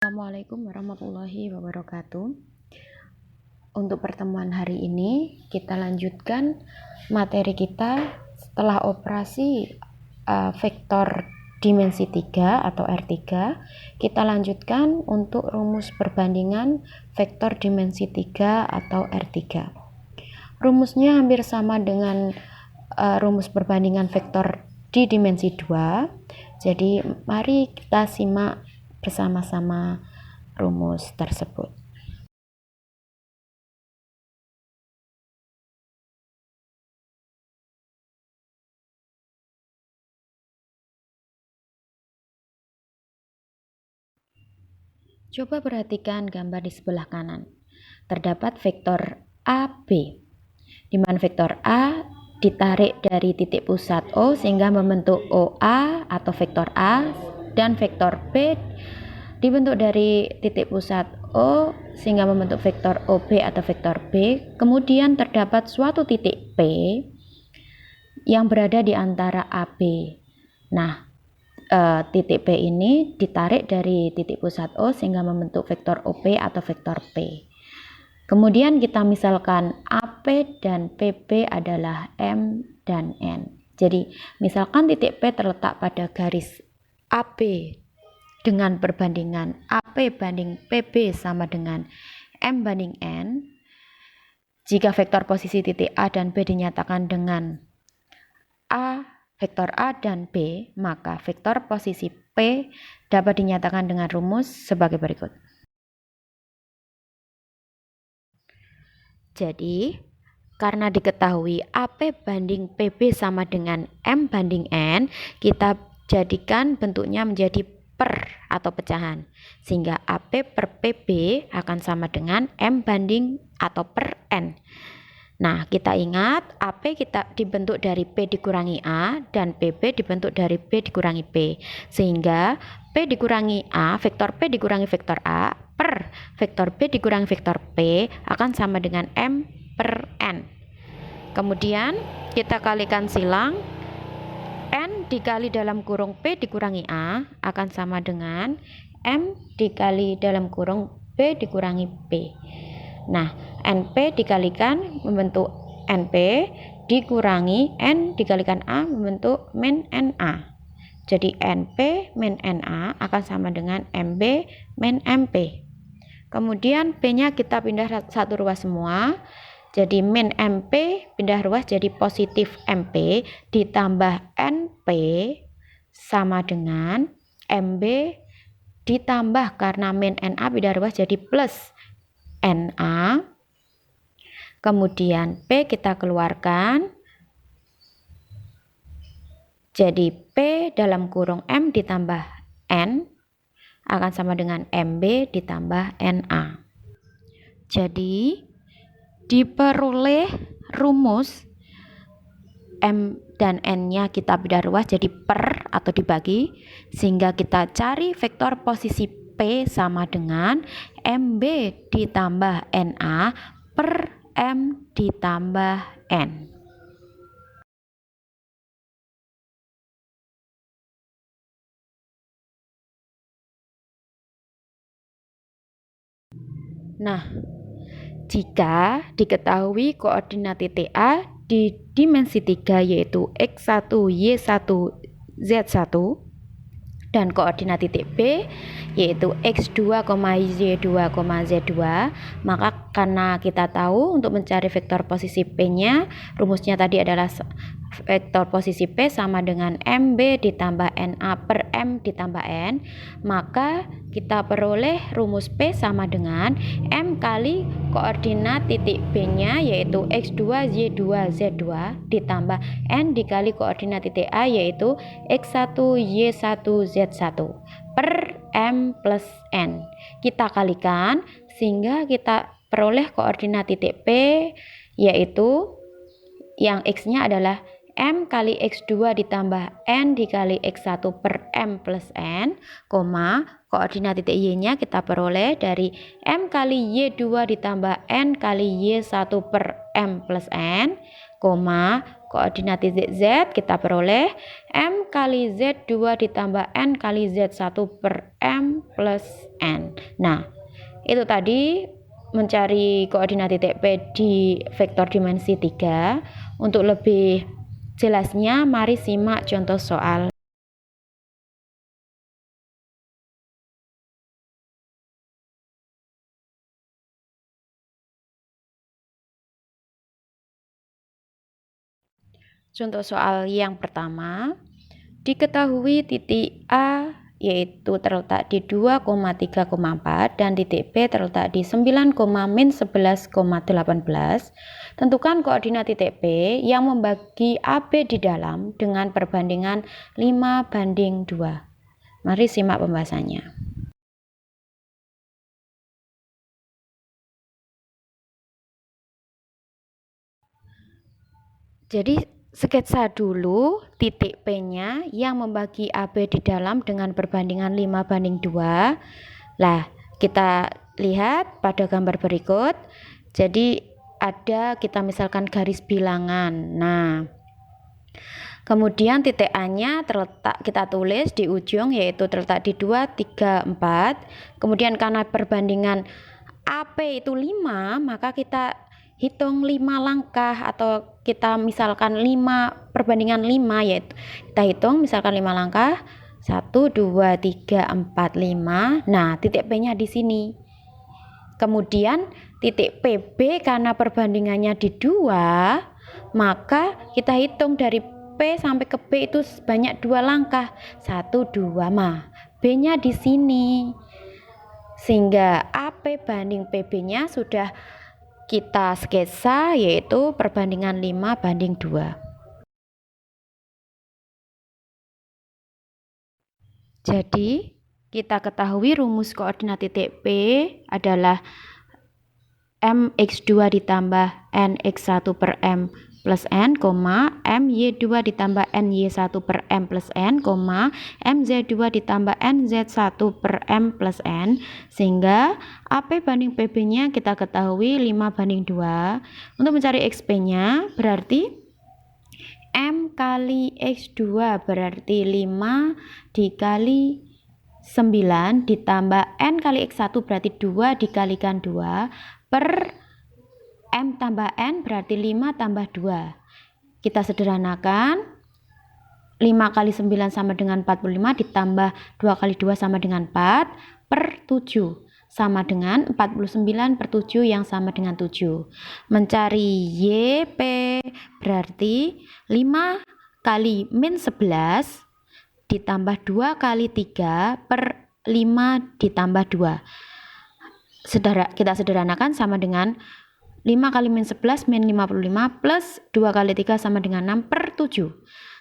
Assalamualaikum warahmatullahi wabarakatuh. Untuk pertemuan hari ini kita lanjutkan materi kita setelah operasi vektor dimensi 3 atau R3. Kita lanjutkan untuk rumus perbandingan vektor dimensi 3 atau R3. Rumusnya hampir sama dengan rumus perbandingan vektor di dimensi 2. Jadi mari kita simak bersama-sama rumus tersebut. Coba perhatikan gambar di sebelah kanan. Terdapat vektor AB, di mana vektor A ditarik dari titik pusat O sehingga membentuk OA atau vektor A, dan vektor B dibentuk dari titik pusat O sehingga membentuk vektor OB atau vektor B. Kemudian terdapat suatu titik P yang berada di antara AB. Nah, titik P ini ditarik dari titik pusat O sehingga membentuk vektor OP atau vektor P. Kemudian kita misalkan AP dan PB adalah M dan N. Jadi misalkan titik P terletak pada garis AB dengan perbandingan AP banding PB sama dengan M banding N. Jika vektor posisi titik A dan B dinyatakan dengan vektor A dan B, maka vektor posisi P dapat dinyatakan dengan rumus sebagai berikut. Jadi, karena diketahui AP banding PB sama dengan M banding N, kita jadikan bentuknya menjadi per atau pecahan. Sehingga AP per PB akan sama dengan M banding atau per N. Nah, kita ingat AP kita dibentuk dari P dikurangi A dan PB dibentuk dari B dikurangi P. Sehingga P dikurangi A, vektor P dikurangi vektor A per vektor B dikurangi vektor P akan sama dengan M per N. Kemudian kita kalikan silang, N dikali dalam kurung P dikurangi A akan sama dengan M dikali dalam kurung B dikurangi P. Nah, NP dikalikan membentuk NP dikurangi N dikalikan A membentuk min NA. Jadi NP min NA akan sama dengan MB min MP. Kemudian P-nya kita pindah satu ruas semua. Jadi min MP pindah ruas jadi positif MP ditambah NP sama dengan MB ditambah karena min NA pindah ruas jadi plus NA. Kemudian P kita keluarkan. Jadi P dalam kurung M ditambah N akan sama dengan MB ditambah NA. Jadi diperoleh rumus M dan N-nya kita pindah ruas jadi per atau dibagi, sehingga kita cari vektor posisi P sama dengan MB ditambah NA per M ditambah N. Nah, jika diketahui koordinat titik A di dimensi 3 yaitu X1, Y1, Z1 dan koordinat titik B yaitu X2, Y2, Z2, maka karena kita tahu untuk mencari vektor posisi P-nya, rumusnya tadi adalah vektor posisi P sama dengan MB ditambah NA per M ditambah N, maka kita peroleh rumus P sama dengan M kali koordinat titik B-nya yaitu X2, Y2, Z2 ditambah N dikali koordinat titik A yaitu X1, Y1, Z1 per M plus N. Kita kalikan sehingga kita peroleh koordinat titik P yaitu yang X-nya adalah M kali X2 ditambah N dikali X1 per M plus N, koordinat titik Y-nya kita peroleh dari M kali Y2 ditambah N kali Y1 per M plus N, koordinat titik Z, kita peroleh M kali Z2 ditambah N kali Z1 per M plus N. Nah, itu tadi mencari koordinat titik P di vektor dimensi 3. Untuk lebih jelasnya, mari simak contoh soal. Contoh soal yang pertama, diketahui titik A yaitu terletak di 2,3,4 dan titik B terletak di 9,-11,18. Tentukan koordinat titik P yang membagi AB di dalam dengan perbandingan 5:2. Mari simak pembahasannya. Jadi sketsa dulu titik P-nya yang membagi AB di dalam dengan perbandingan 5:2. Lah, kita lihat pada gambar berikut. Jadi kita misalkan garis bilangan. Nah, kemudian titik A-nya terletak, kita tulis di ujung, yaitu terletak di 2, 3, 4. Kemudian karena perbandingan AP itu 5, maka kita hitung 5 langkah, atau kita misalkan 5/5, yaitu kita hitung misalkan 5 langkah, 1, 2, 3, 4, 5. Nah, titik P-nya di sini. Kemudian titik PB karena perbandingannya di 2, maka kita hitung dari P sampai ke B itu sebanyak 2 langkah, 1, 2, B-nya di sini. Sehingga AP banding PB-nya sudah kita sketsa, yaitu perbandingan 5:2. Jadi kita ketahui rumus koordinat titik P adalah MX2 ditambah NX1 per M plus N, MY2 ditambah NY1 per M plus N, MZ2 ditambah NZ1 per M plus N. Sehingga AP banding PB-nya kita ketahui 5:2. Untuk mencari XP-nya berarti M kali X2 berarti 5 dikali 9 ditambah N kali X1 berarti 2 dikalikan 2 per M tambah N berarti 5 tambah 2. Kita sederhanakan, 5 kali 9 sama dengan 45 ditambah 2 kali 2 sama dengan 4 per 7 sama dengan 49/7 yang sama dengan 7. Mencari YP berarti 5 kali -11 ditambah 2 kali 3 per 5 ditambah 2. Kita sederhanakan sama dengan 5 kali -11 -55 plus 2 kali 3 sama dengan 6 per 7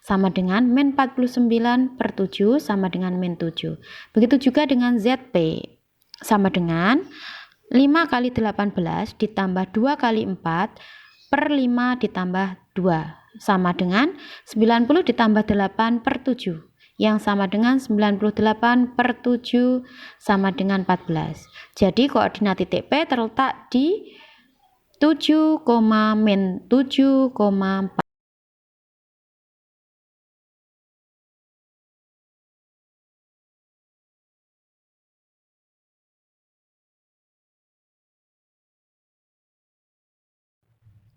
sama dengan -49/7 sama dengan -7. Begitu juga dengan ZP sama dengan 5 kali 18 ditambah 2 kali 4 per 5 ditambah 2 sama dengan 90 ditambah 8 per 7 yang sama dengan 98/7 sama dengan 14. Jadi koordinat titik P terletak di 7,-7,4.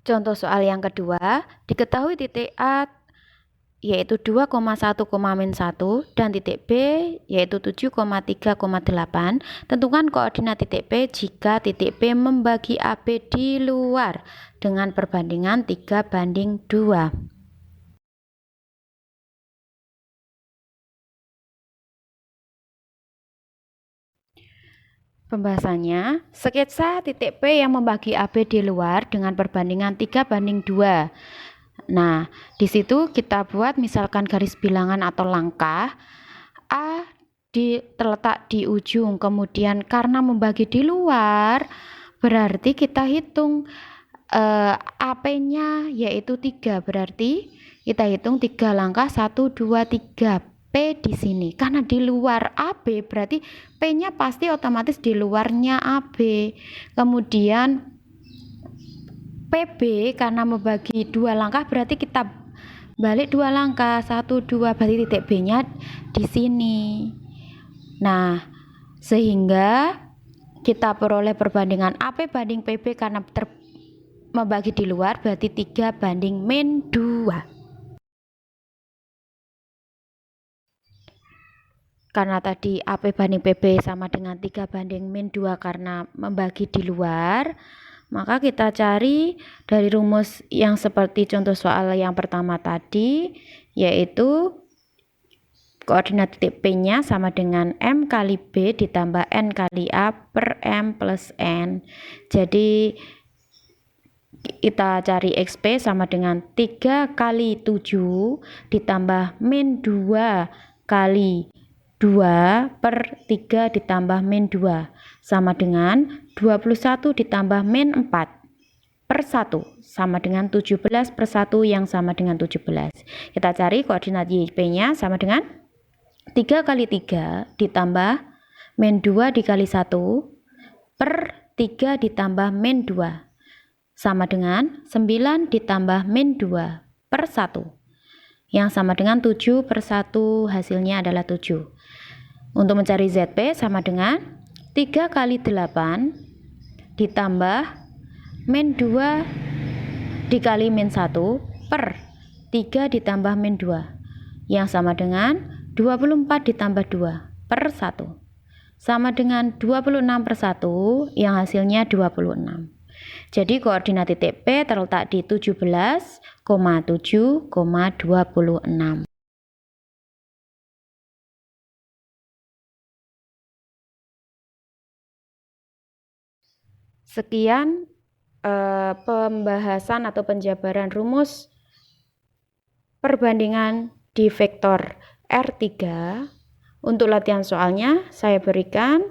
Contoh soal yang kedua, diketahui titik A yaitu 2,1,-1 dan titik B yaitu 7,3,8. Tentukan koordinat titik P jika titik P membagi AB di luar dengan perbandingan 3:2. Pembahasannya, sketsa titik P yang membagi AB di luar dengan perbandingan 3:2. Nah, di situ kita buat misalkan garis bilangan atau langkah. A terletak di ujung, kemudian karena membagi di luar, berarti kita hitung AP-nya yaitu 3. Berarti kita hitung 3 langkah, 1, 2, 3. P di sini. Karena di luar AB, berarti P-nya pasti otomatis di luarnya AB. Kemudian PB karena membagi 2 langkah berarti kita balik 2 langkah, 1, 2, berarti titik B-nya di sini. Nah, sehingga kita peroleh perbandingan AP banding PB karena membagi di luar, berarti 3 banding min 2. Karena tadi AP banding PB sama dengan 3 banding min 2 karena membagi di luar, maka kita cari dari rumus yang seperti contoh soal yang pertama tadi, yaitu koordinat titik P-nya sama dengan M kali B ditambah N kali A per M plus N. Jadi kita cari XP sama dengan 3 kali 7 ditambah min 2 kali 2 per 3 ditambah min 2 sama dengan 21 ditambah min 4 per 1 sama dengan 17 per 1 yang sama dengan 17. Kita cari koordinat YP-nya sama dengan 3 kali 3 ditambah min 2 dikali 1 per 3 ditambah min 2 sama dengan 9 ditambah min 2 per 1 yang sama dengan 7 per 1, hasilnya adalah 7. Untuk mencari ZP sama dengan 3 kali 8 ditambah min 2 dikali min 1 per 3 ditambah min 2 yang sama dengan 24 ditambah 2 per 1 sama dengan 26 per 1 yang hasilnya 26. Jadi koordinat titik P terletak di 17,7,26. Sekian pembahasan atau penjabaran rumus perbandingan di vektor R3. Untuk latihan soalnya saya berikan,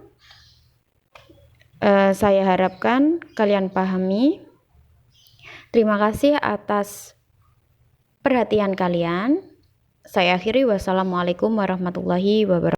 saya harapkan kalian pahami. Terima kasih atas perhatian kalian. Saya akhiri, wassalamualaikum warahmatullahi wabarakatuh.